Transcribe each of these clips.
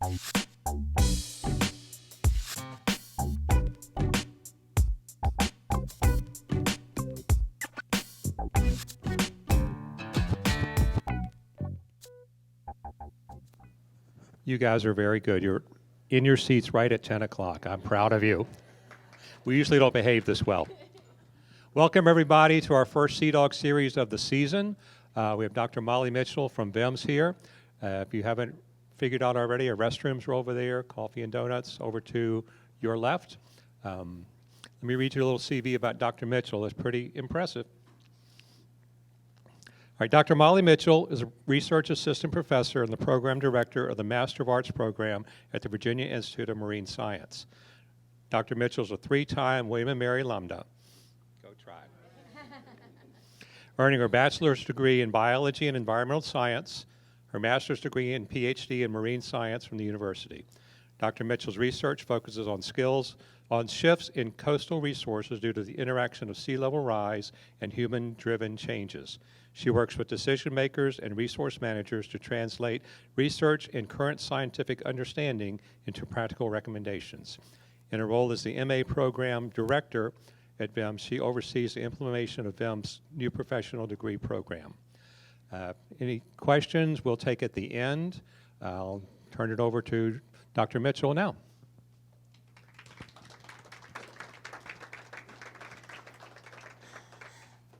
You guys are very good. You're in your seats right at 10 o'clock. I'm proud of you. We usually don't behave this well. Welcome, everybody, to our first Seadog series of the season. We have Dr. Molly Mitchell from VIMS here. If you haven't figured out already, our restrooms are over there, coffee and donuts over to your left. Let me read you a little CV about Dr. Mitchell. It's pretty impressive. All right, Dr. Molly Mitchell is a research assistant professor and the program director of the Master of Arts program at the Virginia Institute of Marine Science. Dr. Mitchell is a three-time William & Mary alumna. Go Tribe. Earning her bachelor's degree in biology and environmental science, her master's degree and PhD in marine science from the university. Dr. Mitchell's research focuses on shifts in coastal resources due to the interaction of sea level rise and human-driven changes. She works with decision makers and resource managers to translate research and current scientific understanding into practical recommendations. In her role as the MA program director at VIMS, she oversees the implementation of VIMS' new professional degree program. Any questions we'll take at the end. I'll turn it over to Dr. Mitchell now.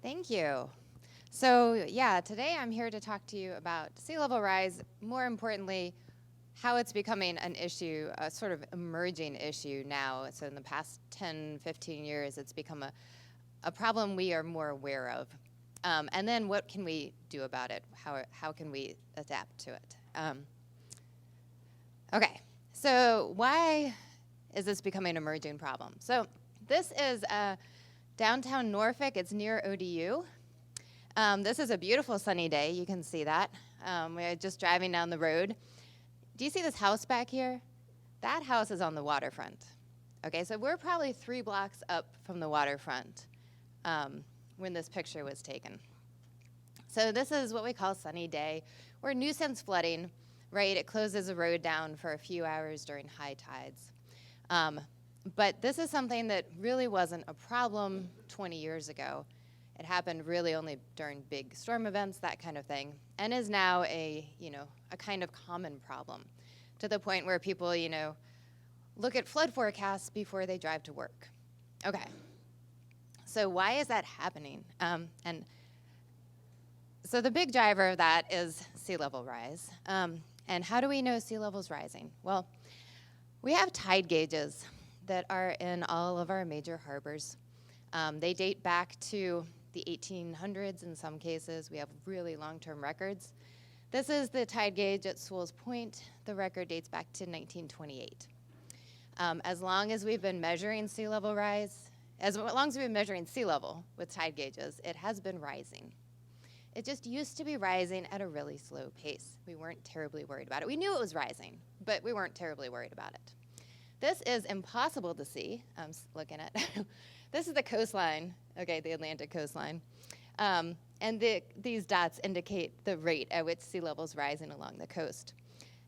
Thank you. So yeah, today I'm here to talk to you about sea level rise, more importantly, how it's becoming an issue, a sort of emerging issue now. So in the past 10, 15 years, it's become a problem we are more aware of. And then what can we do about it? How can we adapt to it? Okay, so why is this becoming an emerging problem? So this is downtown Norfolk. It's near ODU. This is a beautiful sunny day. You can see that. We're just driving down the road. Do you see this house back here? That house is on the waterfront. Okay, so we're probably 3 blocks up from the waterfront when this picture was taken. So this is what we call sunny day, or nuisance flooding, right? It closes the road down for a few hours during high tides. But this is something that really wasn't a problem 20 years ago. It happened really only during big storm events, that kind of thing, and is now a kind of common problem, to the point where people, look at flood forecasts before they drive to work. Okay, so why is that happening? And so the big driver of that is sea level rise. And how do we know sea level's rising? Well, we have tide gauges that are in all of our major harbors. They date back to the 1800s in some cases. We have really long-term records. This is the tide gauge at Sewell's Point. The record dates back to 1928. As long as we've been measuring sea level rise, as long as we've been measuring sea level with tide gauges, it has been rising. It just used to be rising at a really slow pace. We weren't terribly worried about it. We knew it was rising, but we weren't terribly worried about it. This is impossible to see. I'm looking at this is the coastline, okay, the Atlantic coastline. And these dots indicate the rate at which sea level is rising along the coast.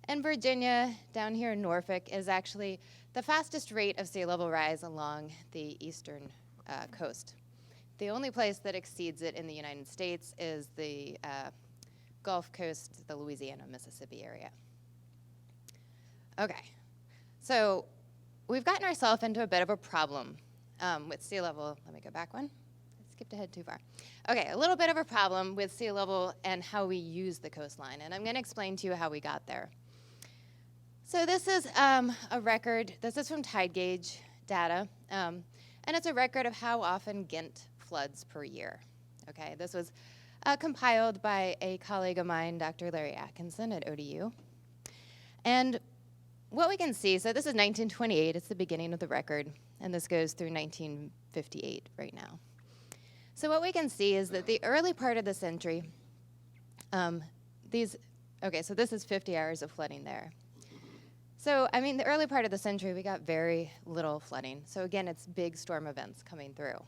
And Virginia, down here in Norfolk, is actually the fastest rate of sea level rise along the eastern coast. The only place that exceeds it in the United States is the Gulf Coast, the Louisiana, Mississippi area. Okay, so we've gotten ourselves into a bit of a problem with sea level. Let me go back one. I skipped ahead too far. Okay, a little bit of a problem with sea level and how we use the coastline, and I'm going to explain to you how we got there. So this is a record. This is from tide gauge data, and it's a record of how often Ghent floods per year. Okay, this was compiled by a colleague of mine, Dr. Larry Atkinson at ODU. And what we can see, so this is 1928, it's the beginning of the record, and this goes through 1958 right now. So what we can see is that the early part of the century, so this is 50 hours of flooding there. So, I mean, the early part of the century, we got very little flooding. So again, it's big storm events coming through.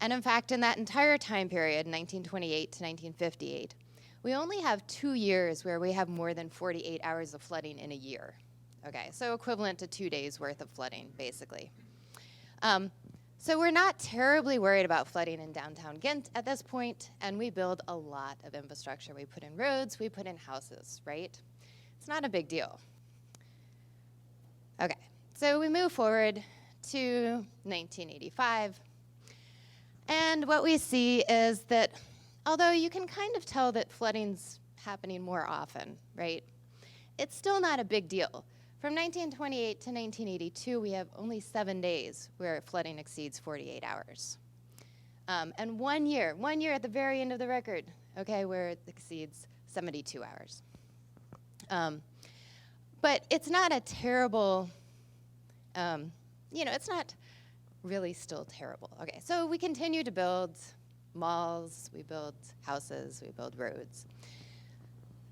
And in fact, in that entire time period, 1928 to 1958, we only have 2 years where we have more than 48 hours of flooding in a year. Okay, so equivalent to 2 days worth of flooding, basically. So we're not terribly worried about flooding in downtown Ghent at this point, and we build a lot of infrastructure. We put in roads, we put in houses, right? It's not a big deal. Okay, so we move forward to 1985, and what we see is that although you can kind of tell that flooding's happening more often, right? It's still not a big deal. From 1928 to 1982, we have only 7 days where flooding exceeds 48 hours. And 1 year at the very end of the record, okay, where it exceeds 72 hours. But it's not a terrible, it's not really still terrible. Okay, so we continue to build malls, we build houses, we build roads.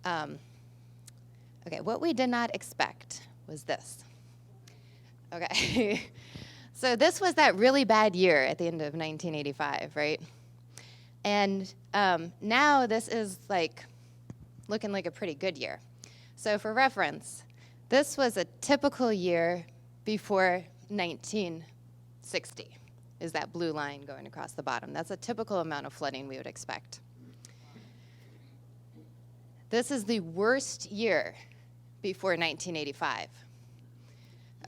Okay, what we did not expect was this. Okay, so this was that really bad year at the end of 1985, right? And now this is like looking like a pretty good year. So for reference, this was a typical year before 1960, is that blue line going across the bottom. That's a typical amount of flooding we would expect. This is the worst year before 1985.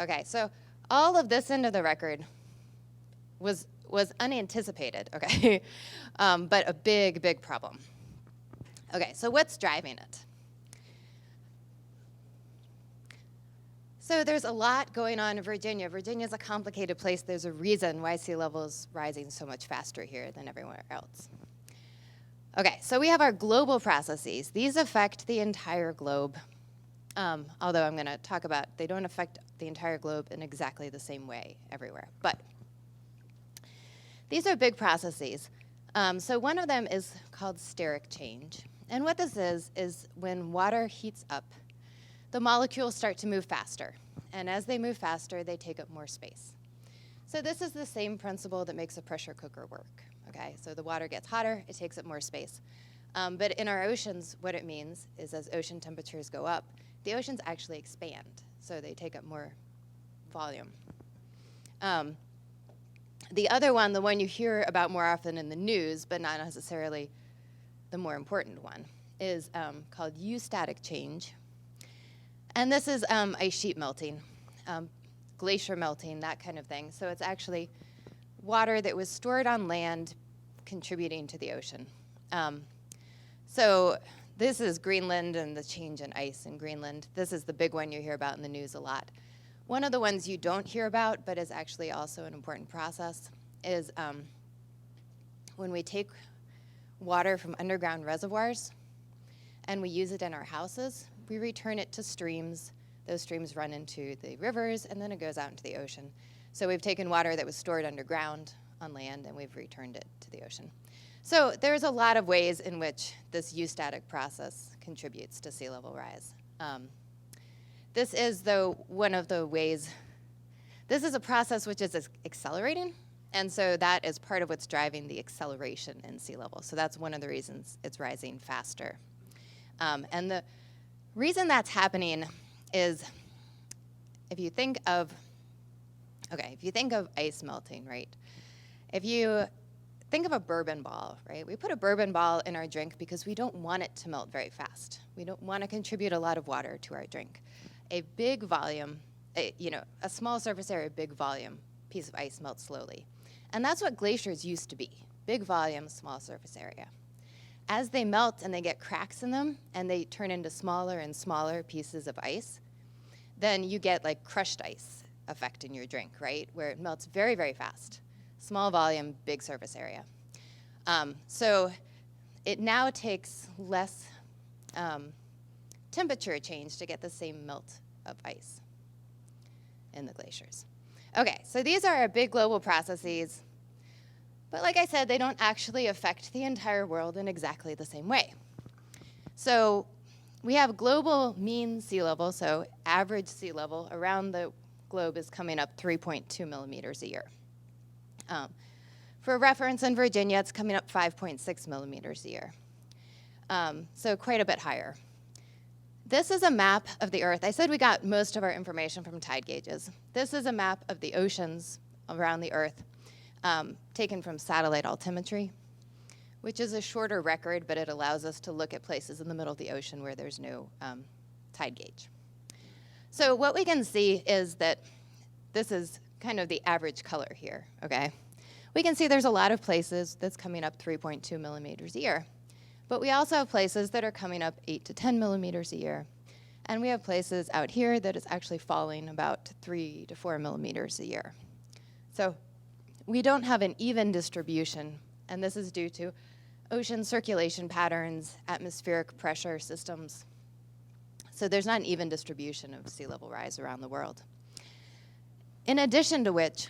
Okay, so all of this end of the record was unanticipated, okay? But a big, big problem. Okay, so what's driving it? So there's a lot going on in Virginia. Virginia's a complicated place. There's a reason why sea level is rising so much faster here than everywhere else. Okay, so we have our global processes. These affect the entire globe. Although I'm going to talk about, they don't affect the entire globe in exactly the same way everywhere. But these are big processes. So one of them is called steric change. And what this is when water heats up, the molecules start to move faster. And as they move faster, they take up more space. So this is the same principle that makes a pressure cooker work. Okay, so the water gets hotter, it takes up more space. But in our oceans, what it means is as ocean temperatures go up, the oceans actually expand, so they take up more volume. The other one, the one you hear about more often in the news, but not necessarily the more important one, is called eustatic change. And this is ice sheet melting, glacier melting, that kind of thing. So it's actually water that was stored on land contributing to the ocean. So this is Greenland and the change in ice in Greenland. This is the big one you hear about in the news a lot. One of the ones you don't hear about, but is actually also an important process, is when we take water from underground reservoirs and we use it in our houses, we return it to streams. Those streams run into the rivers, and then it goes out into the ocean. So we've taken water that was stored underground on land, and we've returned it to the ocean. So there's a lot of ways in which this eustatic process contributes to sea level rise. This is, though, one of the ways, this is a process which is accelerating, and so that is part of what's driving the acceleration in sea level. So that's one of the reasons it's rising faster. And the reason that's happening is if you think of ice melting, right? If you think of a bourbon ball, right? We put a bourbon ball in our drink because we don't want it to melt very fast. We don't want to contribute a lot of water to our drink. A big volume, a small surface area, big volume piece of ice melts slowly. And that's what glaciers used to be, big volume, small surface area. As they melt and they get cracks in them and they turn into smaller and smaller pieces of ice, then you get like crushed ice effect in your drink, right? Where it melts very, very fast. Small volume, big surface area. So it now takes less temperature change to get the same melt of ice in the glaciers. Okay, so these are our big global processes. But like I said, they don't actually affect the entire world in exactly the same way. So we have global mean sea level, so average sea level around the globe is coming up 3.2 millimeters a year. For reference, in Virginia, it's coming up 5.6 millimeters a year. So quite a bit higher. This is a map of the Earth. I said we got most of our information from tide gauges. This is a map of the oceans around the Earth, taken from satellite altimetry, which is a shorter record, but it allows us to look at places in the middle of the ocean where there's no tide gauge. So what we can see is that this is kind of the average color here, okay? We can see there's a lot of places that's coming up 3.2 millimeters a year. But we also have places that are coming up 8 to 10 millimeters a year. And we have places out here that is actually falling about 3 to 4 millimeters a year. So we don't have an even distribution, and this is due to ocean circulation patterns, atmospheric pressure systems. So there's not an even distribution of sea level rise around the world. In addition to which,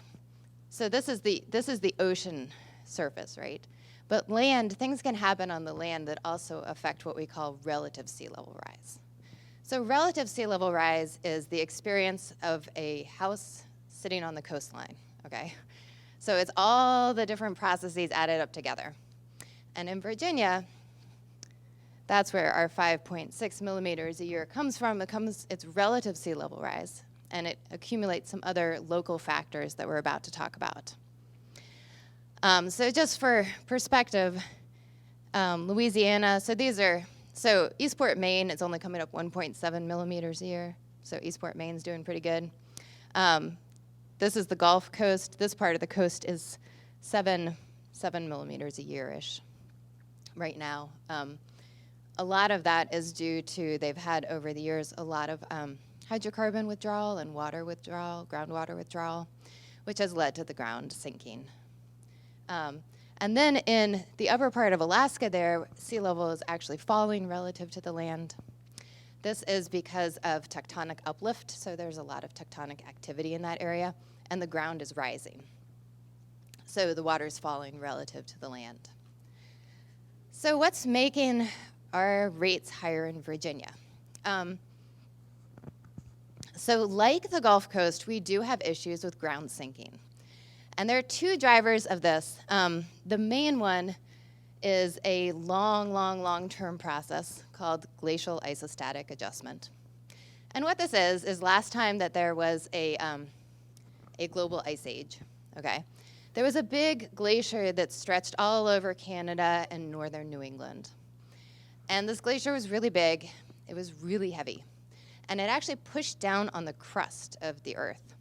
so this is the ocean surface, right? But land, things can happen on the land that also affect what we call relative sea level rise. So relative sea level rise is the experience of a house sitting on the coastline, okay? So it's all the different processes added up together. And in Virginia, that's where our 5.6 millimeters a year comes from. It's relative sea level rise, and it accumulates some other local factors that we're about to talk about. So just for perspective, Louisiana, so Eastport, Maine, it's only coming up 1.7 millimeters a year. So Eastport, Maine's doing pretty good. This is the Gulf Coast. This part of the coast is 7 millimeters a year-ish right now. A lot of that is due to, they've had over the years a lot of hydrocarbon withdrawal and water withdrawal, groundwater withdrawal, which has led to the ground sinking. And then in the upper part of Alaska there, sea level is actually falling relative to the land. This is because of tectonic uplift, so there's a lot of tectonic activity in that area, and the ground is rising. So the water's falling relative to the land. So what's making our rates higher in Virginia? So like the Gulf Coast, we do have issues with ground sinking. And there are two drivers of this. The main one is a long-term process called glacial isostatic adjustment. And what this is last time that there was a global ice age, okay? There was a big glacier that stretched all over Canada and northern New England. And this glacier was really big, it was really heavy, and it actually pushed down on the crust of the Earth.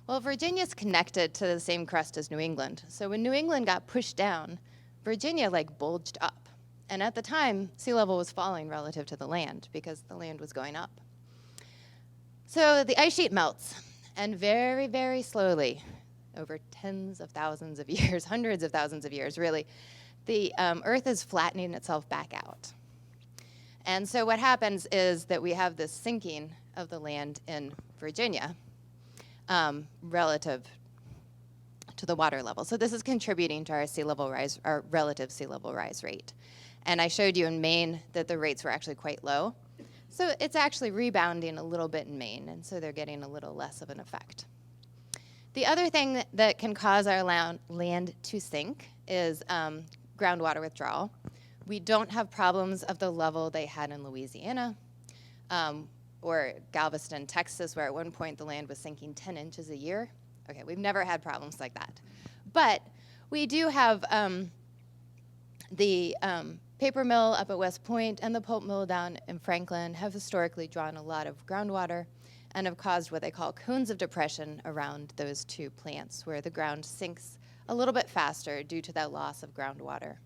Well, Virginia's connected to the same crust as New England. So when New England got pushed down, Virginia bulged up. And at the time, sea level was falling relative to the land because the land was going up. So the ice sheet melts, and very, very slowly, over tens of thousands of years, hundreds of thousands of years, really, the Earth is flattening itself back out. And so what happens is that we have this sinking of the land in Virginia, relative to the water level. So this is contributing to our sea level rise, our relative sea level rise rate. And I showed you in Maine that the rates were actually quite low. So it's actually rebounding a little bit in Maine, and so they're getting a little less of an effect. The other thing that can cause our land to sink is groundwater withdrawal. We don't have problems of the level they had in Louisiana, or Galveston, Texas, where at one point the land was sinking 10 inches a year. Okay, we've never had problems like that. But we do have the paper mill up at West Point and the pulp mill down in Franklin have historically drawn a lot of groundwater and have caused what they call cones of depression around those two plants, where the ground sinks a little bit faster due to that loss of groundwater.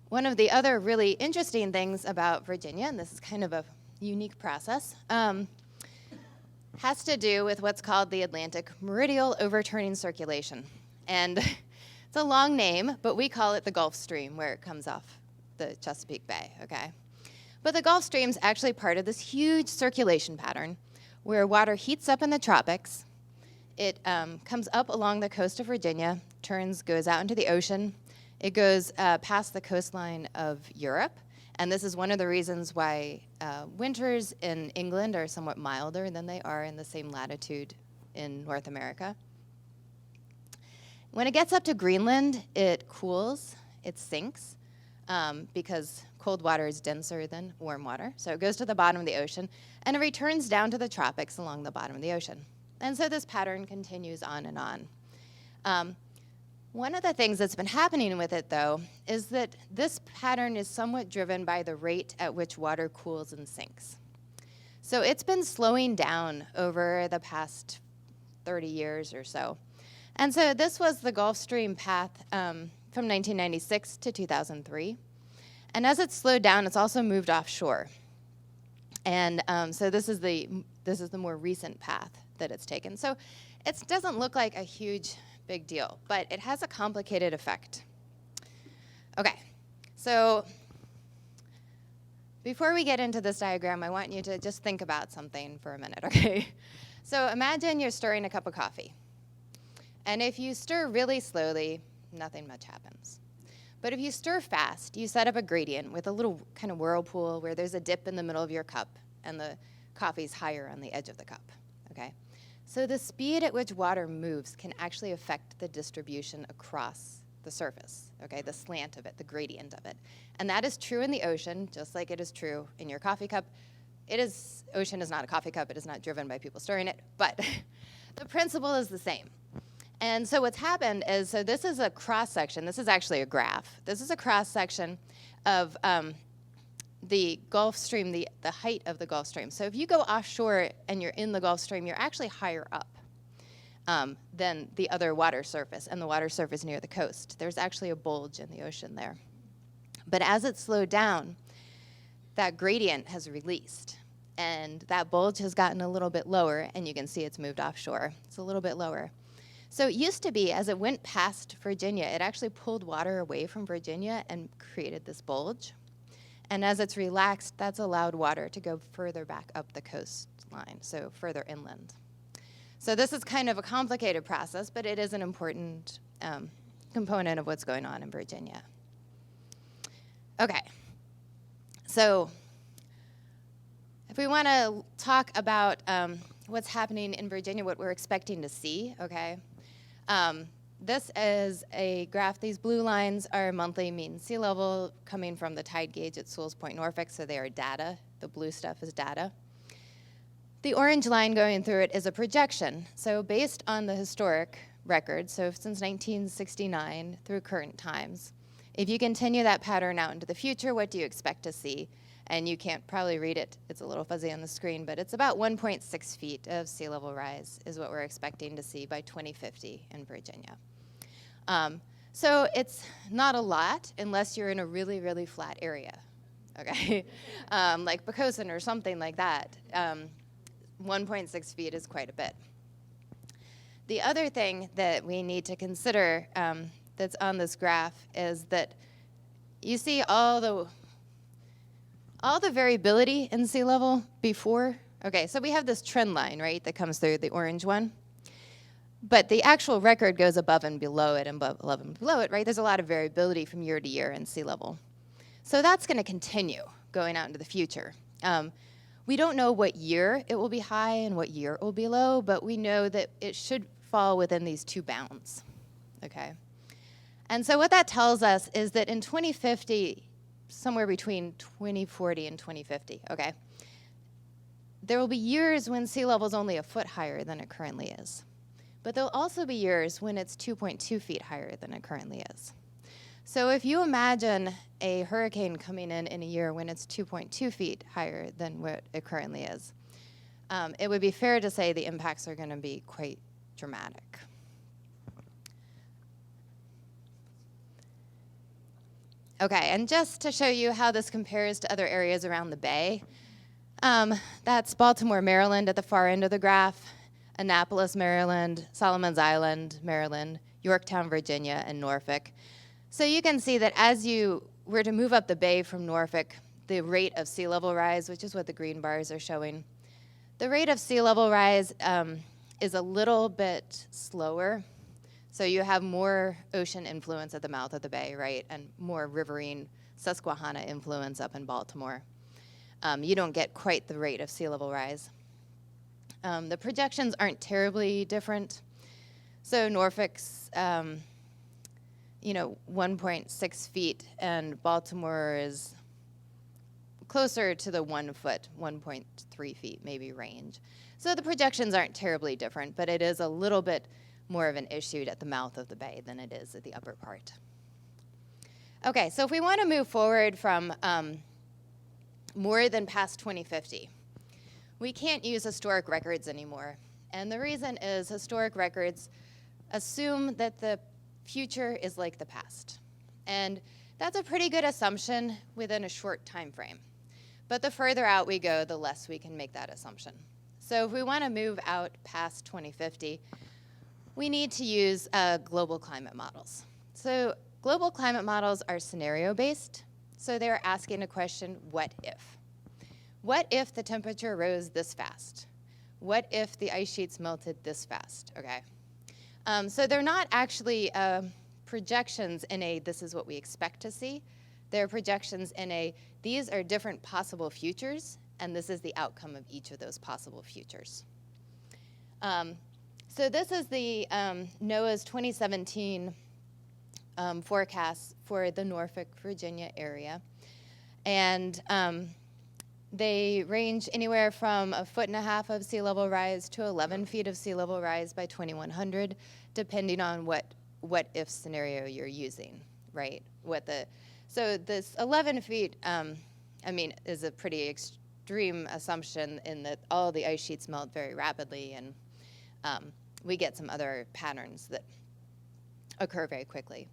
One of the other really interesting things about Virginia, and this is kind of a unique process, has to do with what's called the Atlantic Meridional Overturning Circulation. And it's a long name, but we call it the Gulf Stream, where it comes off the Chesapeake Bay, okay? But the Gulf Stream's actually part of this huge circulation pattern where water heats up in the tropics. It comes up along the coast of Virginia, goes out into the ocean. It goes past the coastline of Europe, and this is one of the reasons why winters in England are somewhat milder than they are in the same latitude in North America. When it gets up to Greenland, it cools, it sinks, because cold water is denser than warm water. So it goes to the bottom of the ocean, and it returns down to the tropics along the bottom of the ocean. And so this pattern continues on and on. One of the things that's been happening with it, though, is that this pattern is somewhat driven by the rate at which water cools and sinks. So it's been slowing down over the past 30 years or so. And so this was the Gulf Stream path from 1996 to 2003. And as it's slowed down, it's also moved offshore. And so this is the more recent path that it's taken. So it doesn't look like a huge big deal, but it has a complicated effect. Okay, so before we get into this diagram, I want you to just think about something for a minute, okay? So imagine you're stirring a cup of coffee. And if you stir really slowly, nothing much happens. But if you stir fast, you set up a gradient with a little kind of whirlpool where there's a dip in the middle of your cup and the coffee's higher on the edge of the cup, okay? So the speed at which water moves can actually affect the distribution across the surface, okay, the slant of it, the gradient of it. And that is true in the ocean, just like it is true in your coffee cup. Ocean is not a coffee cup, it is not driven by people stirring it, but the principle is the same. And so what's happened is, so this is a cross-section, this is actually a graph. This is a cross-section of the Gulf Stream, the height of the Gulf Stream. So if you go offshore and you're in the Gulf Stream, you're actually higher up than the other water surface and the water surface near the coast. There's actually a bulge in the ocean there. But as it slowed down, that gradient has released. And that bulge has gotten a little bit lower, and you can see it's moved offshore. It's a little bit lower. So it used to be, as it went past Virginia, it actually pulled water away from Virginia and created this bulge. And as it's relaxed, that's allowed water to go further back up the coastline, so further inland. So this is kind of a complicated process, but it is an important component of what's going on in Virginia. Okay, so if we want to talk about what's happening in Virginia, what we're expecting to see, okay? This is a graph. These blue lines are monthly mean sea level coming from the tide gauge at Sewell's Point, Norfolk, so they are data. The blue stuff is data. The orange line going through it is a projection. So based on the historic record, so since 1969 through current times, if you continue that pattern out into the future, what do you expect to see? And you can't probably read it. It's a little fuzzy on the screen, but it's about 1.6 feet of sea level rise is what we're expecting to see by 2050 in Virginia. So it's not a lot unless you're in a really, really flat area, okay? Like Pocosin or something like that. 1.6 feet is quite a bit. The other thing that we need to consider that's on this graph is that you see all the variability in sea level before. Okay, so we have this trend line, right, that comes through, the orange one. But the actual record goes above and below it and above and below it, right? There's a lot of variability from year to year in sea level. So that's going to continue going out into the future. We don't know what year it will be high and what year it will be low, but we know that it should fall within these two bounds, okay? And so what that tells us is that in 2050, somewhere between 2040 and 2050, okay, there will be years when sea level is only a foot higher than it currently is. But there'll also be years when it's 2.2 feet higher than it currently is. So if you imagine a hurricane coming in a year when it's 2.2 feet higher than what it currently is, it would be fair to say the impacts are going to be quite dramatic. Okay, and just to show you how this compares to other areas around the bay, that's Baltimore, Maryland at the far end of the graph, Annapolis, Maryland, Solomons Island, Maryland, Yorktown, Virginia, and Norfolk. So you can see that as you were to move up the bay from Norfolk, the rate of sea level rise, which is what the green bars are showing, the rate of sea level rise is a little bit slower. So you have more ocean influence at the mouth of the bay, right, and more riverine Susquehanna influence up in Baltimore. You don't get quite the rate of sea level rise. The projections aren't terribly different. So Norfolk's, 1.6 feet, and Baltimore is closer to the 1 foot, 1.3 feet maybe range. So the projections aren't terribly different, but it is a little bit more of an issue at the mouth of the bay than it is at the upper part. Okay, so if we want to move forward from more than past 2050, we can't use historic records anymore. And the reason is historic records assume that the future is like the past. And that's a pretty good assumption within a short time frame. But the further out we go, the less we can make that assumption. So if we want to move out past 2050, we need to use global climate models. So global climate models are scenario-based. So they're asking a question, what if? What if the temperature rose this fast? What if the ice sheets melted this fast? Okay. So they're not actually projections in a this is what we expect to see. They're projections in a these are different possible futures, and this is the outcome of each of those possible futures. So this is the NOAA's 2017 forecast for the Norfolk, Virginia area. And they range anywhere from 1.5 feet of sea level rise to 11 feet of sea level rise by 2100, depending on what if scenario you're using, right? So this 11 feet, is a pretty extreme assumption in that all the ice sheets melt very rapidly, and we get some other patterns that occur very quickly.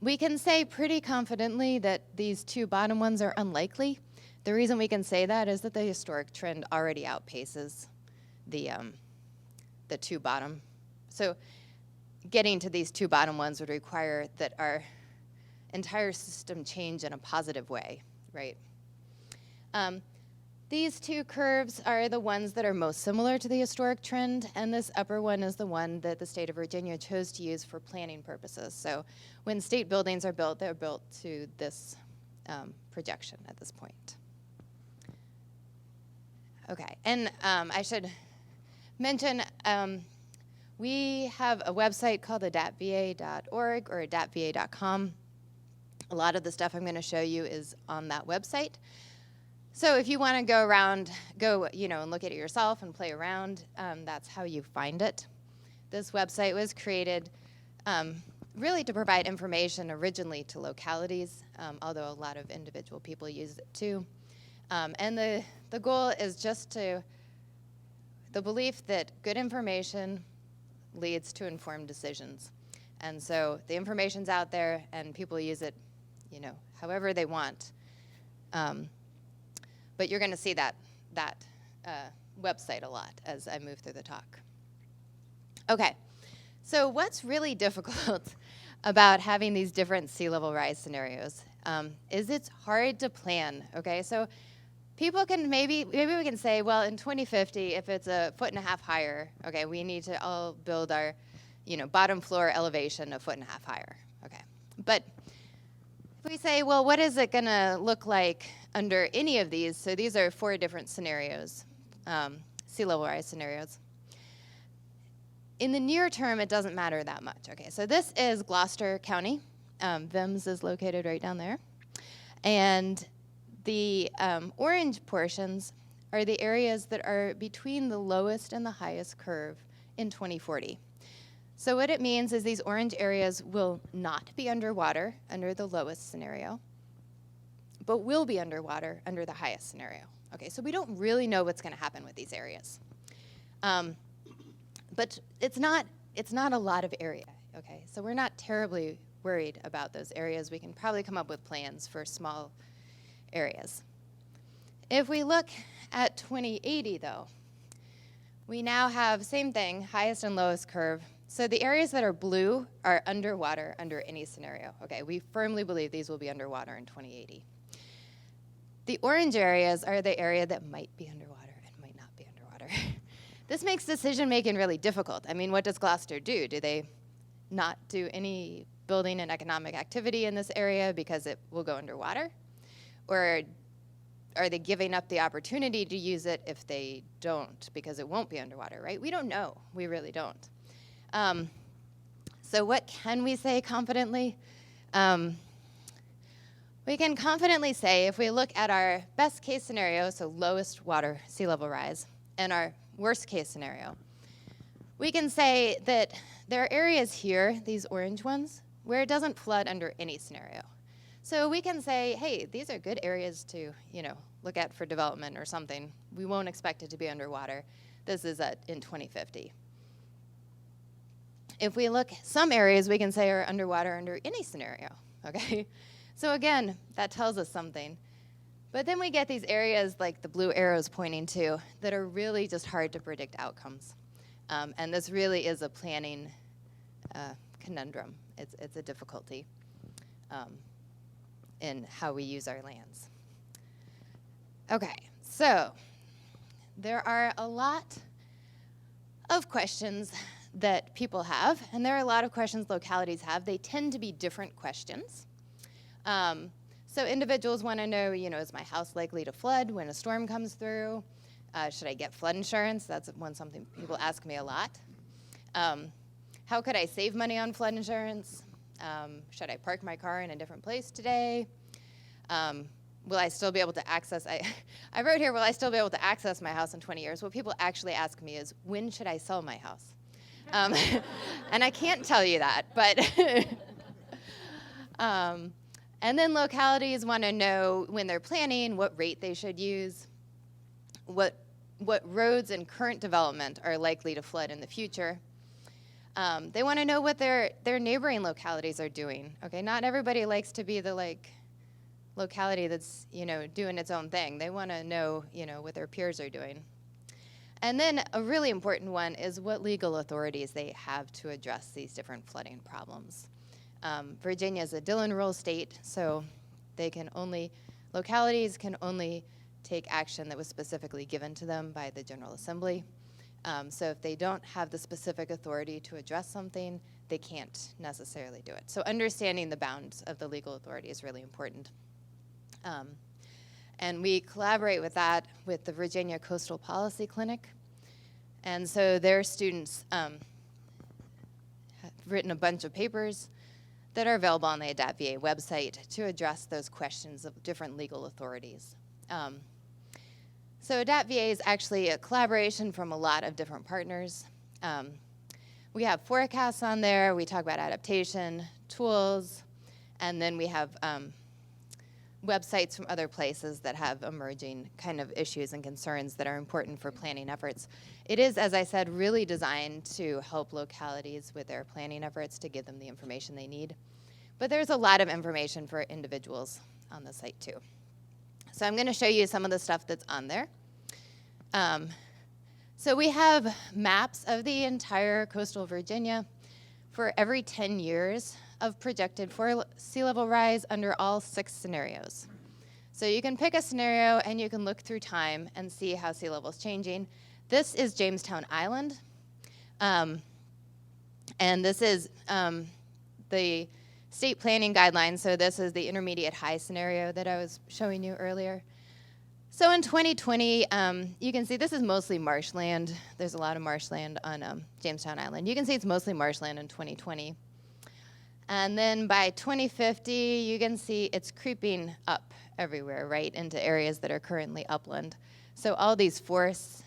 We can say pretty confidently that these two bottom ones are unlikely. The reason we can say that is that the historic trend already outpaces the two bottom. So getting to these two bottom ones would require that our entire system change in a positive way, right? These two curves are the ones that are most similar to the historic trend, and this upper one is the one that the state of Virginia chose to use for planning purposes. So when state buildings are built, they're built to this projection at this point. Okay, and I should mention we have a website called adaptva.org or adaptva.com. A lot of the stuff I'm going to show you is on that website. So if you want to go around, and look at it yourself and play around, that's how you find it. This website was created really to provide information originally to localities, although a lot of individual people use it too. And the goal is just the belief that good information leads to informed decisions. And so the information's out there and people use it, however they want. But you're going to see that website a lot as I move through the talk. Okay, so what's really difficult about having these different sea level rise scenarios is it's hard to plan, okay? So people can maybe we can say, well, in 2050, if it's 1.5 feet higher, okay, we need to all build our, bottom floor elevation 1.5 feet higher, okay? But if we say, well, what is it going to look like under any of these? So these are 4 different scenarios, sea level rise scenarios. In the near term, it doesn't matter that much. Okay, so this is Gloucester County. VIMS is located right down there. And the orange portions are the areas that are between the lowest and the highest curve in 2040. So what it means is these orange areas will not be underwater under the lowest scenario, but will be underwater under the highest scenario. Okay, so we don't really know what's going to happen with these areas. But it's not a lot of area, okay? So we're not terribly worried about those areas. We can probably come up with plans for small areas. If we look at 2080, though, we now have same thing, highest and lowest curve. So the areas that are blue are underwater under any scenario. Okay, we firmly believe these will be underwater in 2080. The orange areas are the area that might be underwater and might not be underwater. This makes decision making really difficult. I mean, what does Gloucester do? Do they not do any building and economic activity in this area because it will go underwater? Or are they giving up the opportunity to use it if they don't because it won't be underwater, right? We don't know. We really don't. So what can we say confidently? We can confidently say, if we look at our best case scenario, so lowest water sea level rise, and our worst case scenario, we can say that there are areas here, these orange ones, where it doesn't flood under any scenario. So we can say, hey, these are good areas to, look at for development or something. We won't expect it to be underwater. This is in 2050. If we look, some areas we can say are underwater under any scenario, okay? So again, that tells us something. But then we get these areas like the blue arrows pointing to that are really just hard to predict outcomes. And this really is a planning conundrum. It's a difficulty in how we use our lands. Okay, so there are a lot of questions that people have, and there are a lot of questions localities have. They tend to be different questions. So individuals want to know, is my house likely to flood when a storm comes through? Should I get flood insurance? That's something people ask me a lot. How could I save money on flood insurance? Should I park my car in a different place today? Will I still be able to access, I wrote here, will I still be able to access my house in 20 years? What people actually ask me is, when should I sell my house? And I can't tell you that, but and then localities want to know when they're planning what rate they should use, what roads in current development are likely to flood in the future. They want to know what their neighboring localities are doing. Okay, not everybody likes to be the locality that's doing its own thing. They want to know what their peers are doing. And then a really important one is what legal authorities they have to address these different flooding problems. Virginia is a Dillon Rule state, so localities can only take action that was specifically given to them by the General Assembly. So if they don't have the specific authority to address something, they can't necessarily do it. So understanding the bounds of the legal authority is really important. And we collaborate with that with the Virginia Coastal Policy Clinic. And so their students have written a bunch of papers that are available on the ADAPT VA website to address those questions of different legal authorities. So ADAPT VA is actually a collaboration from a lot of different partners. We have forecasts on there. We talk about adaptation, tools, and then we have websites from other places that have emerging kind of issues and concerns that are important for planning efforts. It is, as I said, really designed to help localities with their planning efforts to give them the information they need. But there's a lot of information for individuals on the site too. So I'm going to show you some of the stuff that's on there. So we have maps of the entire coastal Virginia for every 10 years of projected sea level rise under all 6 scenarios. So you can pick a scenario and you can look through time and see how sea level is changing. This is Jamestown Island. And this is the state planning guidelines. So this is the intermediate high scenario that I was showing you earlier. So in 2020, you can see this is mostly marshland. There's a lot of marshland on Jamestown Island. You can see it's mostly marshland in 2020. And then by 2050, you can see it's creeping up everywhere, right, into areas that are currently upland. So all these forests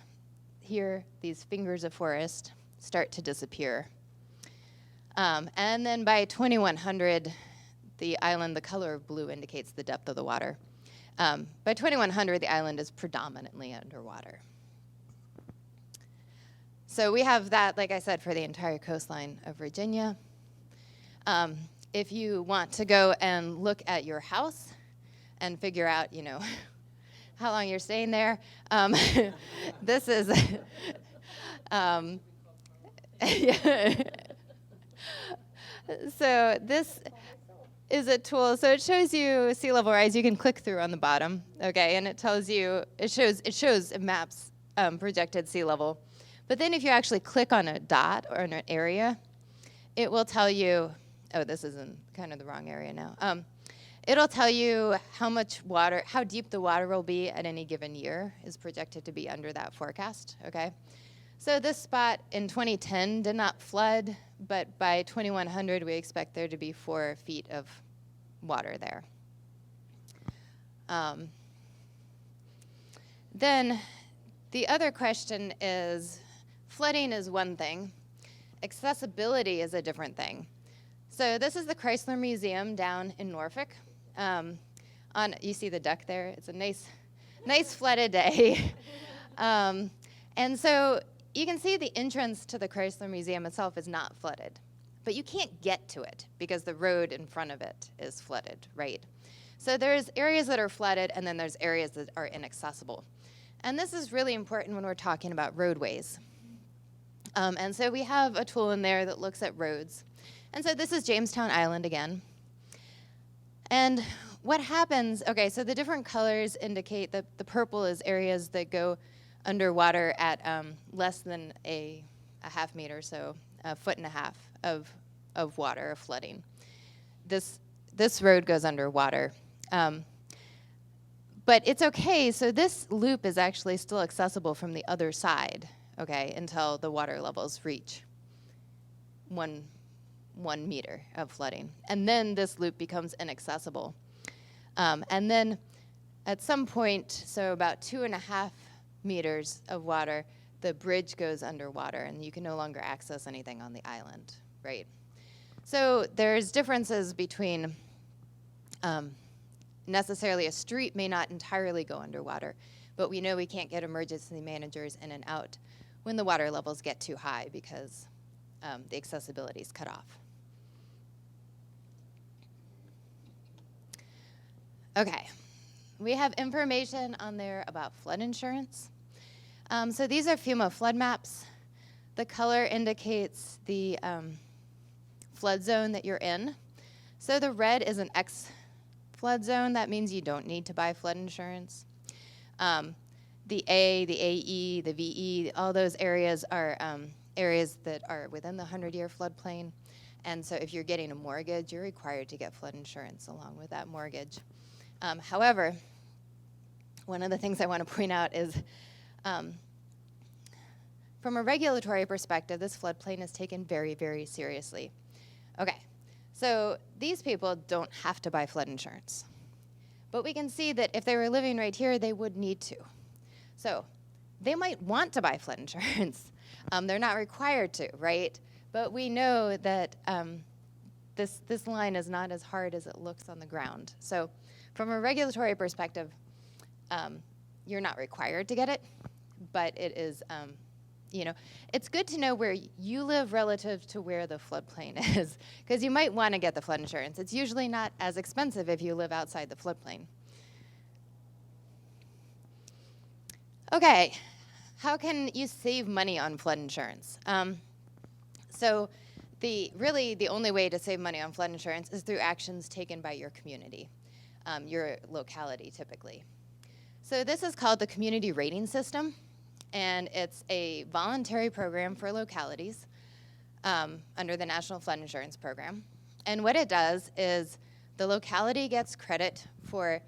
here, these fingers of forest, start to disappear. And then by 2100, the island, the color of blue indicates the depth of the water. By 2100, the island is predominantly underwater. So we have that, like I said, for the entire coastline of Virginia. If you want to go and look at your house and figure out, how long you're staying there, this is, so this is a tool. So it shows you sea level rise. You can click through on the bottom, okay, and it tells you, it maps projected sea level. But then if you actually click on a dot or an area, it will tell you, oh, this is in kind of the wrong area now. It'll tell you how deep the water will be at any given year is projected to be under that forecast, okay? So this spot in 2010 did not flood, but by 2100, we expect there to be 4 feet of water there. Then the other question is, flooding is one thing, accessibility is a different thing. So this is the Chrysler Museum down in Norfolk. You see the duck there? It's a nice flooded day. And so you can see the entrance to the Chrysler Museum itself is not flooded, but you can't get to it because the road in front of it is flooded, right? So there's areas that are flooded, and then there's areas that are inaccessible. And this is really important when we're talking about roadways. And so we have a tool in there that looks at roads. And so this is Jamestown Island again. And what happens, okay, so the different colors indicate that the purple is areas that go underwater at less than a half meter, so 1.5 feet of water, of flooding. This road goes underwater. But it's okay, so this loop is actually still accessible from the other side, okay, until the water levels reach 1 meter of flooding. And then this loop becomes inaccessible. And then at some point, so about 2.5 meters of water, the bridge goes underwater and you can no longer access anything on the island, right? So there's differences between necessarily a street may not entirely go underwater, but we know we can't get emergency managers in and out when the water levels get too high because the accessibility is cut off. Okay, we have information on there about flood insurance. So these are FEMA flood maps. The color indicates the flood zone that you're in. So the red is an X flood zone. That means you don't need to buy flood insurance. The A, the AE, the VE, all those areas are areas that are within the 100-year floodplain. And so if you're getting a mortgage, you're required to get flood insurance along with that mortgage. However, one of the things I want to point out is from a regulatory perspective, this floodplain is taken very, very seriously. Okay, so these people don't have to buy flood insurance. But we can see that if they were living right here, they would need to. So they might want to buy flood insurance. They're not required to, right? But we know that this line is not as hard as it looks on the ground. So from a regulatory perspective, you're not required to get it, but it is, it's good to know where you live relative to where the floodplain is, because you might want to get the flood insurance. It's usually not as expensive if you live outside the floodplain. Okay, how can you save money on flood insurance? So really the only way to save money on flood insurance is through actions taken by your community, your locality typically. So this is called the Community Rating System, and it's a voluntary program for localities under the National Flood Insurance Program. And what it does is the locality gets credit for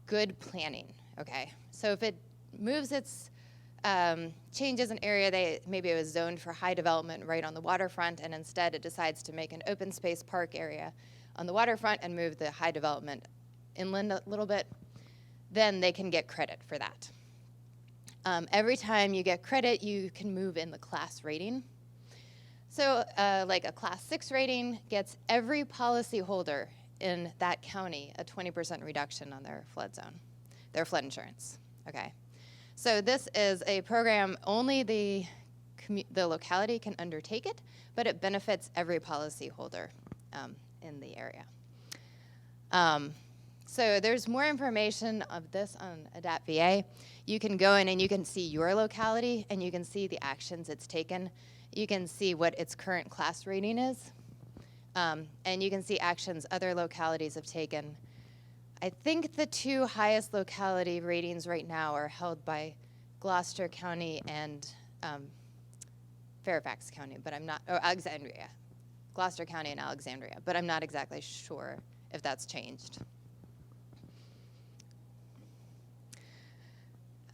good planning, okay? So if it moves its, changes an area, maybe it was zoned for high development right on the waterfront, and instead it decides to make an open space park area on the waterfront and move the high development inland a little bit, then they can get credit for that. Every time you get credit, you can move in the class rating. So like a class 6 rating gets every policyholder in that county a 20% reduction on their flood zone, their flood insurance, okay? So this is a program only the locality can undertake it, but it benefits every policyholder in the area. So there's more information of this on Adapt VA. You can go in and you can see your locality and you can see the actions it's taken. You can see what its current class rating is. And you can see actions other localities have taken. I think the 2 highest locality ratings right now are held by Gloucester County and Fairfax County, but I'm not, or Alexandria. Gloucester County and Alexandria, but I'm not exactly sure if that's changed.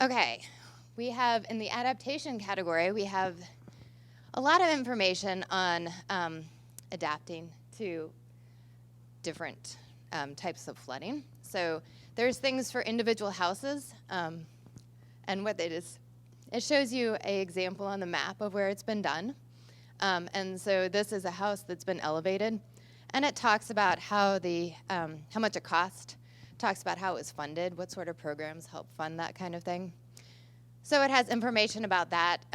Okay, we have in the adaptation category, we have a lot of information on adapting to different types of flooding. So there's things for individual houses, and what it is, it shows you an example on the map of where it's been done. And so this is a house that's been elevated, and it talks about how much it cost, talks about how it was funded, what sort of programs help fund that kind of thing. So it has information about that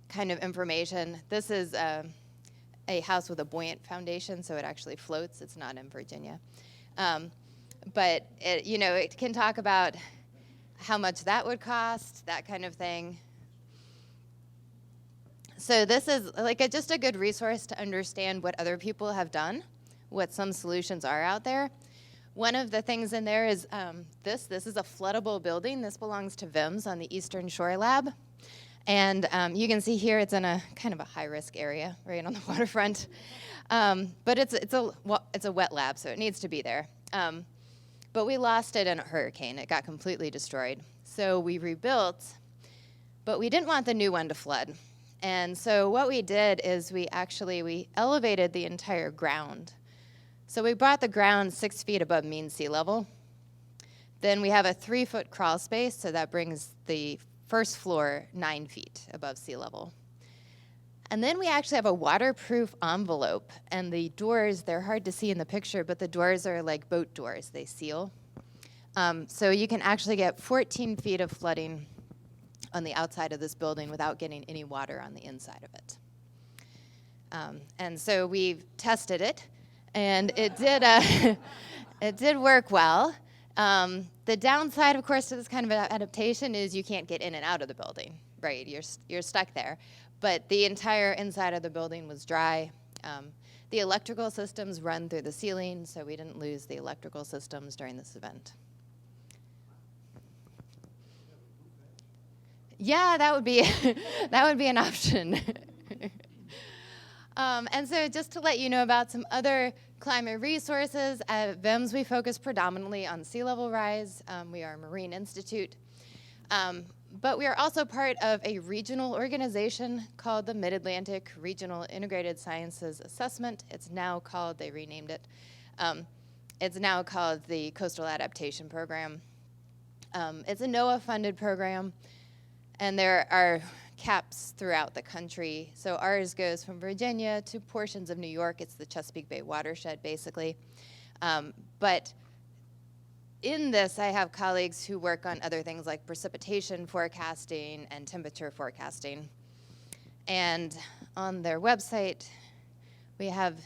kind of information. This is a house with a buoyant foundation, so it actually floats. It's not in Virginia. But it can talk about how much that would cost, that kind of thing. So this is just a good resource to understand what other people have done, what some solutions are out there. One of the things in there is this is a floodable building. This belongs to VIMS on the Eastern Shore Lab. And you can see here it's in a kind of a high-risk area, right on the waterfront. But it's a wet lab, so it needs to be there. But we lost it in a hurricane. It got completely destroyed. So we rebuilt, but we didn't want the new one to flood. And so what we did is we elevated the entire ground. So we brought the ground 6 feet above mean sea level. Then we have a 3-foot crawl space, so that brings the first floor 9 feet above sea level. And then we actually have a waterproof envelope, and the doors, they're hard to see in the picture, but the doors are like boat doors. They seal. So you can actually get 14 feet of flooding on the outside of this building without getting any water on the inside of it. And so we've tested it, and it did work well. The downside, of course, to this kind of adaptation is you can't get in and out of the building, right? You're stuck there. But the entire inside of the building was dry. The electrical systems run through the ceiling, so we didn't lose the electrical systems during this event. Yeah, that would be an option. And so just to let you know about some other climate resources, at VIMS we focus predominantly on sea level rise. We are a marine institute. But we are also part of a regional organization called the Mid-Atlantic Regional Integrated Sciences Assessment. It's now called, they renamed it, it's now called the Coastal Adaptation Program. It's a NOAA-funded program, and there are caps throughout the country. So ours goes from Virginia to portions of New York. It's the Chesapeake Bay watershed, basically. But in this, I have colleagues who work on other things like precipitation forecasting and temperature forecasting. And on their website, we have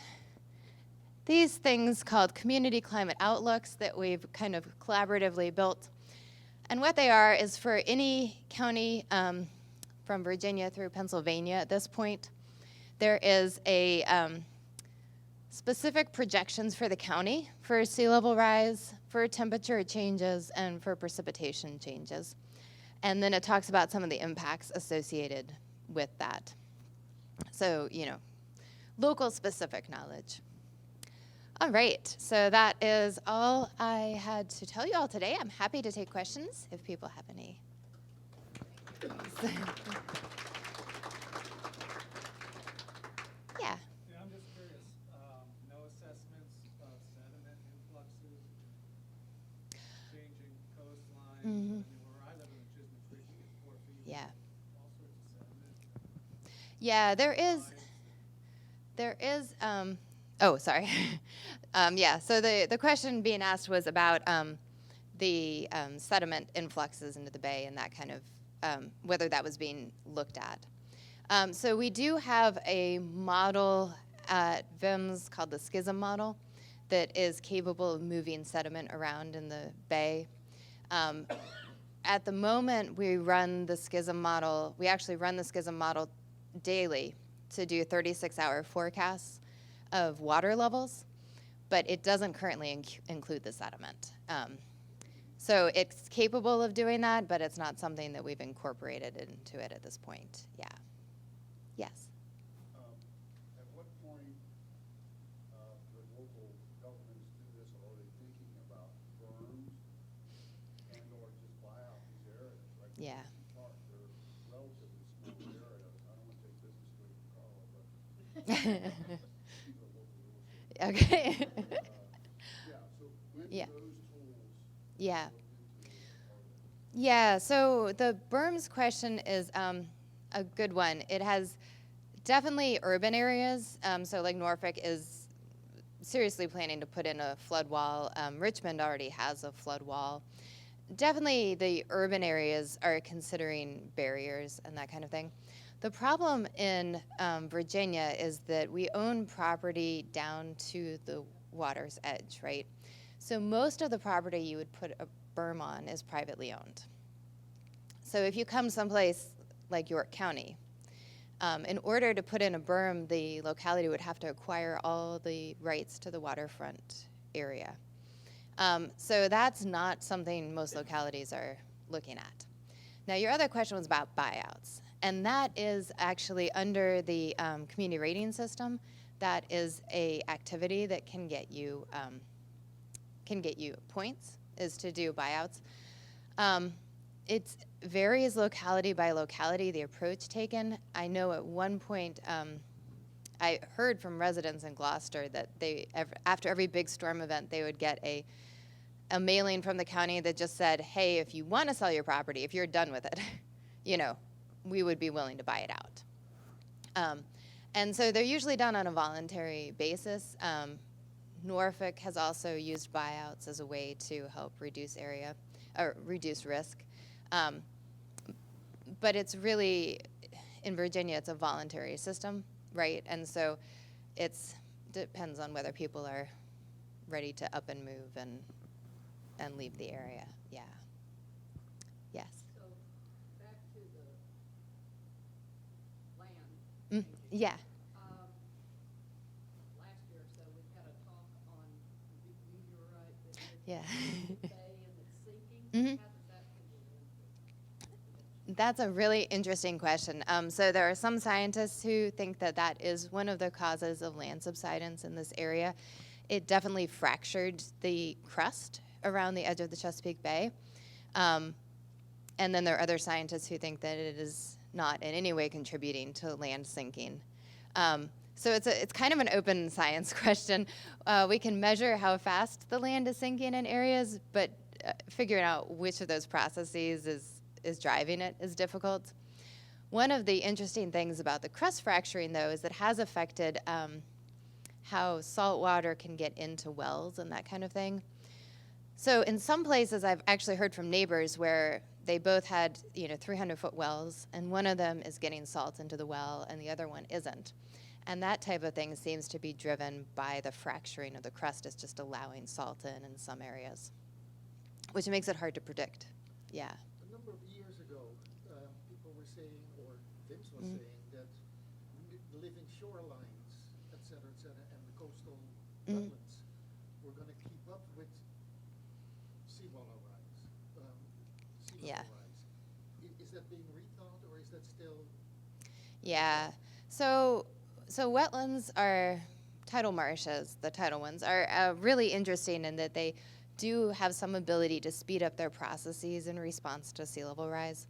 these things called community climate outlooks that we've kind of collaboratively built. And what they are is for any county from Virginia through Pennsylvania at this point, there is a specific projections for the county for sea level rise, for temperature changes, and for precipitation changes. And then it talks about some of the impacts associated with that. So, local specific knowledge. All right, so that is all I had to tell you all today. I'm happy to take questions if people have any. Yeah. Yeah, I'm just curious, no assessments of sediment influxes, changing coastlines. I mean, where I live in the Chisholm Creek, you get 4 feet. Yeah. All sorts of sediment. Yeah, there is, oh, sorry. Yeah, so the question being asked was about the sediment influxes into the bay and that kind of, whether that was being looked at. So we do have a model at VIMS called the schism model that is capable of moving sediment around in the bay. At the moment, we run the schism model, we actually run the schism model daily to do 36-hour forecasts of water levels, but it doesn't currently include the sediment. So it's capable of doing that, but it's not something that we've incorporated into it at this point. Yeah. Yes. At what point the local governments do this, or are they thinking about berms and or just buy out these areas? Like Yeah. Park, they're relatively small areas. I don't want to take business away from Carla, but these are local real estate. Okay. Yeah, so Yeah. Yeah, so the berms question is a good one. It has definitely urban areas. So like Norfolk is seriously planning to put in a flood wall. Richmond already has a flood wall. Definitely the urban areas are considering barriers and that kind of thing. The problem in Virginia is that we own property down to the water's edge, right? So most of the property you would put a berm on is privately owned. So if you come someplace like York County, in order to put in a berm, the locality would have to acquire all the rights to the waterfront area. So that's not something most localities are looking at. Now, your other question was about buyouts, and that is actually under the community rating system. That is a activity that can get you points, is to do buyouts. It varies locality by locality, the approach taken. I know at one point, I heard from residents in Gloucester that after every big storm event, they would get a mailing from the county that just said, hey, if you want to sell your property, if you're done with it, we would be willing to buy it out. And so they're usually done on a voluntary basis. Norfolk has also used buyouts as a way to help reduce risk. But it's really, in Virginia, it's a voluntary system, right? And so it depends on whether people are ready to up and move and leave the area. Yeah. Yes. So back to the land. Yeah. Last year or so, we had a talk on the big meteorite that hit Yeah. the bay and it's sinking. Mhm. How does that figure into? That's a really interesting question. So there are some scientists who think that that is one of the causes of land subsidence in this area. It definitely fractured the crust around the edge of the Chesapeake Bay. And then there are other scientists who think that it is not in any way contributing to land sinking. So it's kind of an open science question. We can measure how fast the land is sinking in areas, but figuring out which of those processes is driving it is difficult. One of the interesting things about the crust fracturing, though, is it has affected how salt water can get into wells and that kind of thing. So in some places, I've actually heard from neighbors where they both had 300-foot wells, and one of them is getting salt into the well, and the other one isn't. And that type of thing seems to be driven by the fracturing of the crust. It's just allowing salt in some areas, which makes it hard to predict. Yeah. A number of years ago, people were saying, or VIMS was saying, that living shorelines, et cetera, and the coastal wetlands were going to keep up with seawater rise. Yeah. Is that being rethought, or is that still? Yeah. So wetlands are tidal marshes, the tidal ones, are really interesting in that they do have some ability to speed up their processes in response to sea level rise.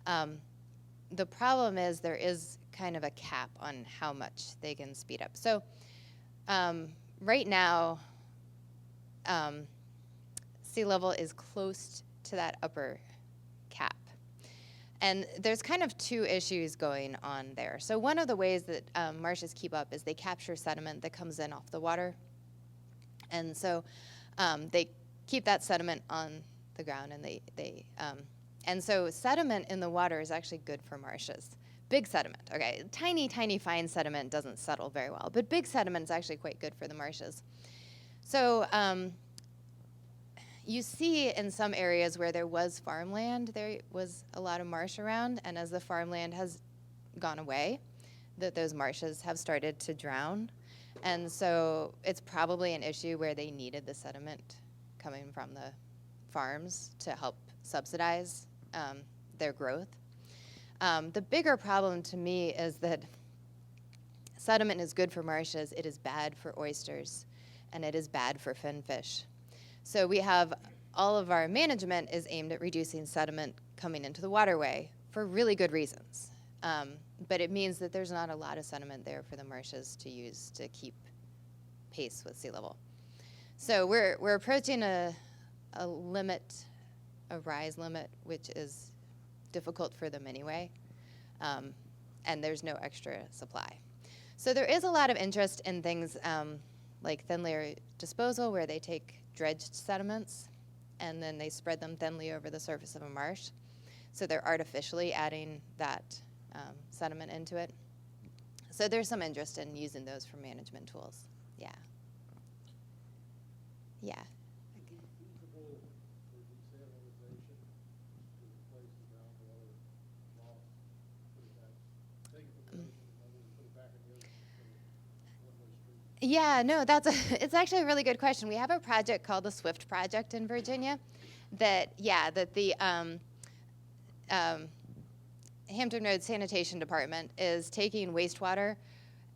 The problem is there is kind of a cap on how much they can speed up. So right now, sea level is close to that upper cap. And there's kind of two issues going on there. So one of the ways that marshes keep up is they capture sediment that comes in off the water. And so they keep that sediment on the ground, and so sediment in the water is actually good for marshes. Big sediment, okay, tiny fine sediment doesn't settle very well, but big sediment is actually quite good for the marshes. So you see in some areas where there was farmland, there was a lot of marsh around, and as the farmland has gone away, those marshes have started to drown. And so it's probably an issue where they needed the sediment coming from the farms to help subsidize their growth. The bigger problem to me is that sediment is good for marshes, it is bad for oysters, and it is bad for finfish. So we have all of our management is aimed at reducing sediment coming into the waterway for really good reasons. But it means that there's not a lot of sediment there for the marshes to use to keep pace with sea level. So we're approaching a a limit, a rise limit, which is difficult for them anyway, and there's no extra supply. So there is a lot of interest in things like thin layer disposal, where they take dredged sediments and then they spread them thinly over the surface of a marsh. So they're artificially adding that sediment into it. So there's some interest in using those for management tools. Yeah. Yeah. Is it feasible for desalinization to replace the groundwater loss, put it back, take it from the ocean and then put it back in the ocean for one-way street? Yeah, no, it's actually a really good question. We have a project called the SWIFT project in Virginia that the Hampton Roads Sanitation Department is taking wastewater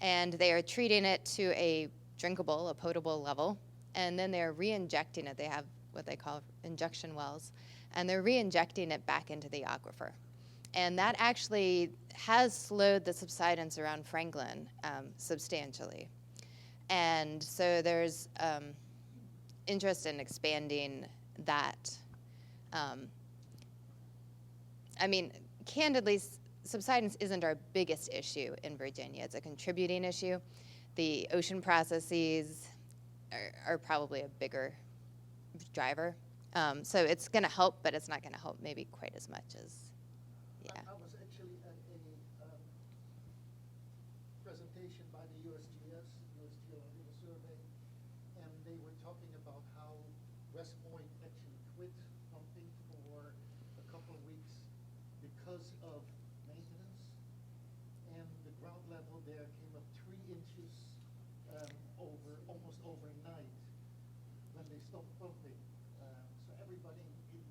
and they are treating it to a drinkable, a potable level, and then they're re-injecting it. They have what they call injection wells, and they're re-injecting it back into the aquifer. And that actually has slowed the subsidence around Franklin substantially. And so there's interest in expanding that. I mean, candidly, subsidence isn't our biggest issue in Virginia. It's a contributing issue. The ocean processes are probably a bigger driver. So it's going to help, but it's not going to help maybe quite as much as, yeah. I was actually at a presentation by the USGS, US Geological Survey, and they were talking about how West Point actually quit pumping for a couple of weeks because of maintenance, and the ground level there came up 3 inches almost overnight when they stopped pumping. So everybody in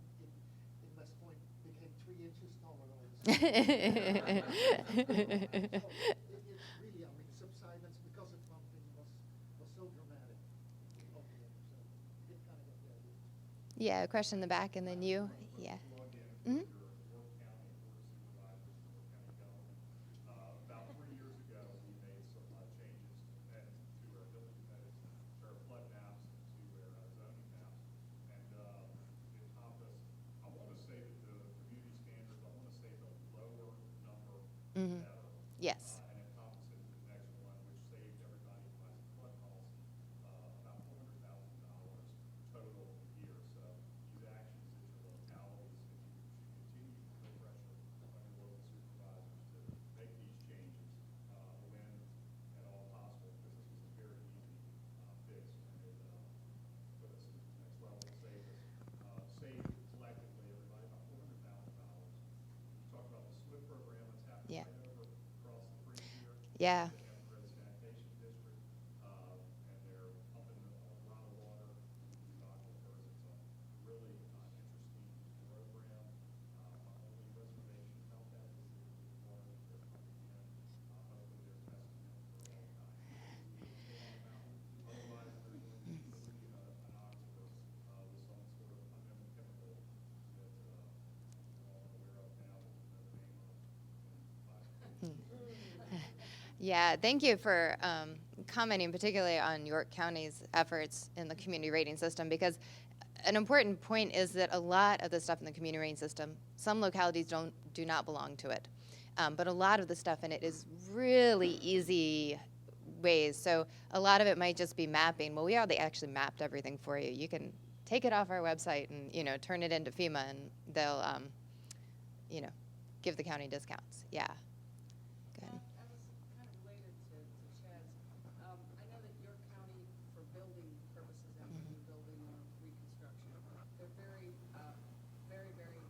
West Point became 3 inches taller all of a sudden. It's really, I mean, subsidence because of pumping was so dramatic over there. So it kind of got the idea. Yeah, a question in the back, and then you. Yeah. Mhm. About 3 years ago, we made some changes to our building codes, to our flood maps, and to our zoning maps. And it encompassed, I want to say that the community standards, I want to say the lower number Mhm. better. Yes. And encompassed it the next one, which saved everybody by some flood costs, about $400,000 total a year. So these actions at your localities, if you should continue to put pressure on your local supervisors to make these changes when at all possible, because this was a very easy fix, and it put us to the next level, saved collectively everybody about $400,000. You talked about the SWIFT program that's happening Yeah. right over across the bridge here. Yeah. The Hampton Roads Sanitation District, and they're pumping a lot of water into these aquifers. It's a really interesting program. My only reservation about that is the water that they're pumping in. Hopefully they're testing it for all kinds of things. Otherwise, they're going to be polluting an aquifer with some sort of unknown chemical that we're all aware of now that we know the name of in 5 years. Yeah, thank you for commenting particularly on York County's efforts in the community rating system, because an important point is that a lot of the stuff in the community rating system, some localities do not belong to it, but a lot of the stuff in it is really easy ways. So a lot of it might just be mapping. Well, we already actually mapped everything for you. You can take it off our website and turn it into FEMA, and they'll give the county discounts. Yeah. Go ahead. I was kind of related to Chad's. I know that York County, for building purposes and for new building or reconstruction, they're very, very, very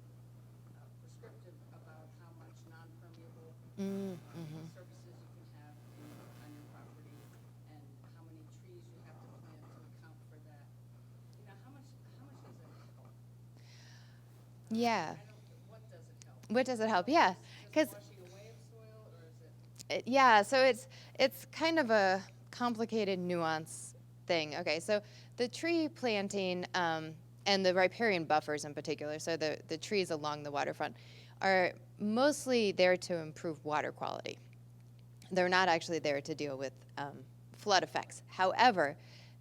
prescriptive about how much non-permeable surfaces you can have on your property and how many trees you have to plant to account for that. How much does it help? Yeah. What does it help? What does it help? Yeah, because Just washing away of soil, or is it? yeah, so it's kind of a complicated nuance thing. Okay, so the tree planting and the riparian buffers in particular, so the trees along the waterfront, are mostly there to improve water quality. They're not actually there to deal with flood effects. However,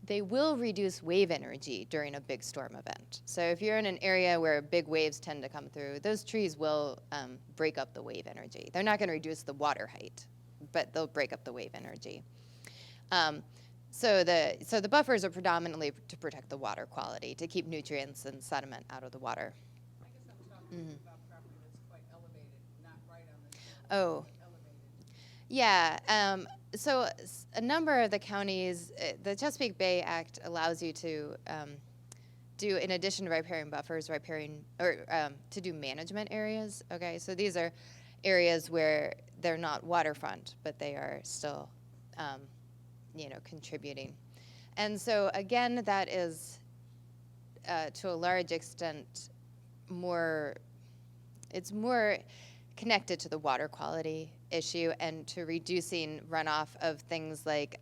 they will reduce wave energy during a big storm event. So if you're in an area where big waves tend to come through, those trees will break up the wave energy. They're not going to reduce the water height, but they'll break up the wave energy. So the buffers are predominantly to protect the water quality, to keep nutrients and sediment out of the water. I guess I'm talking about property that's quite elevated, not right on the shore. Oh. but elevated. Yeah, so a number of the counties, the Chesapeake Bay Act allows you to do, in addition to riparian buffers, to do management areas. Okay, so these are areas where they're not waterfront, but they are still, contributing. And so again, that is to a large extent it's more connected to the water quality issue and to reducing runoff of things like,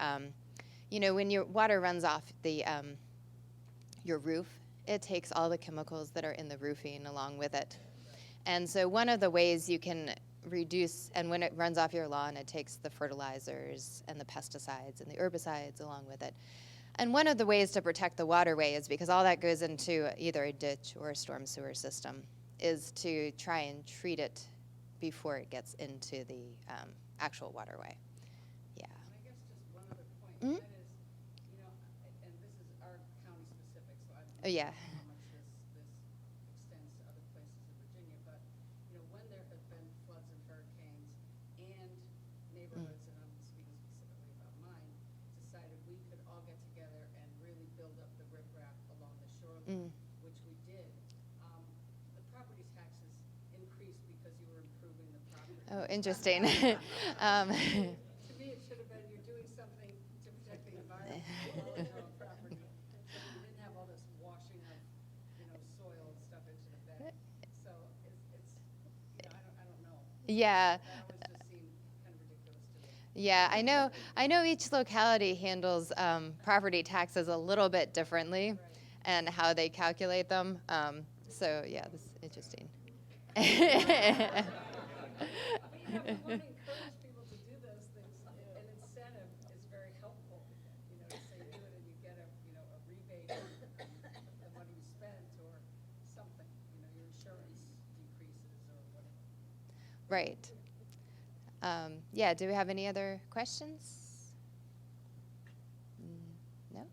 when your water runs off your roof, it takes all the chemicals that are in the roofing along with it. And so one of the ways you can reduce, and when it runs off your lawn, it takes the fertilizers and the pesticides and the herbicides along with it. And one of the ways to protect the waterway is, because all that goes into either a ditch or a storm sewer system, is to try and treat it before it gets into the actual waterway. Yeah. And I guess just one other point, Mhm. and that is, and this is our county specific, so I don't Oh, yeah. know how much this extends to other places in Virginia, but, when there have been floods and hurricanes and neighborhoods, and I'm speaking specifically about mine, decided we could all get together and really build up the riprap along the shoreline, which we did. The property taxes increased because you were improving the property. Oh, interesting. To me, it should have been, you're doing something to protect the environment on your own property. So you didn't have all this washing of, soil and stuff into the bed. So it's I don't know. Yeah. That always just seemed kind of ridiculous to me. Yeah, I know each locality handles property taxes a little bit differently and how they calculate them. So yeah, this is interesting. We want to encourage people to do those things. An incentive is very helpful, to say do it and you get a rebate on the money you spent or something, your insurance decreases or whatever. Right. Yeah, do we have any other questions? No?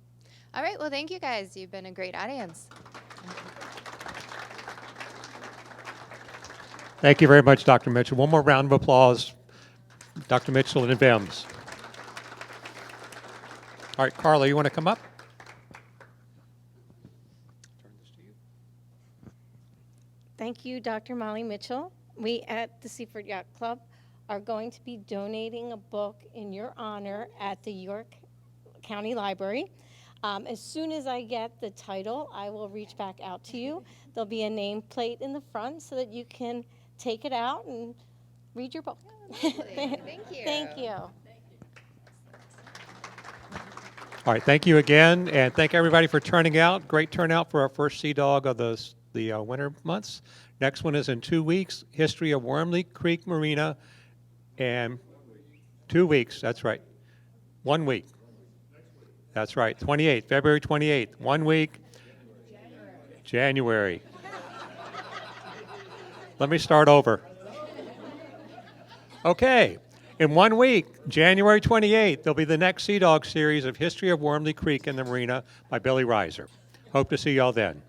All right, well, thank you guys. You've been a great audience. Thank you very much, Dr. Mitchell. One more round of applause, Dr. Mitchell and VIMS. All right, Carla, you want to come up? Turn this to you. Thank you, Dr. Molly Mitchell. We at the Seaford Yacht Club are going to be donating a book in your honor at the York County Library. As soon as I get the title, I will reach back out to you. There'll be a nameplate in the front so that you can take it out and read your book. Thank you. Thank you. All right, thank you again, and thank everybody for turning out. Great turnout for our first Seadog of the winter months. Next one is in 2 weeks, History of Wormley Creek Marina, and 2 weeks, that's right. 1 week. That's right, 28th, February 28th, 1 week. January. Let me start over. Okay, in 1 week, January 28th, there'll be the next Seadog series of History of Wormley Creek and the Marina by Billy Reiser. Hope to see y'all then.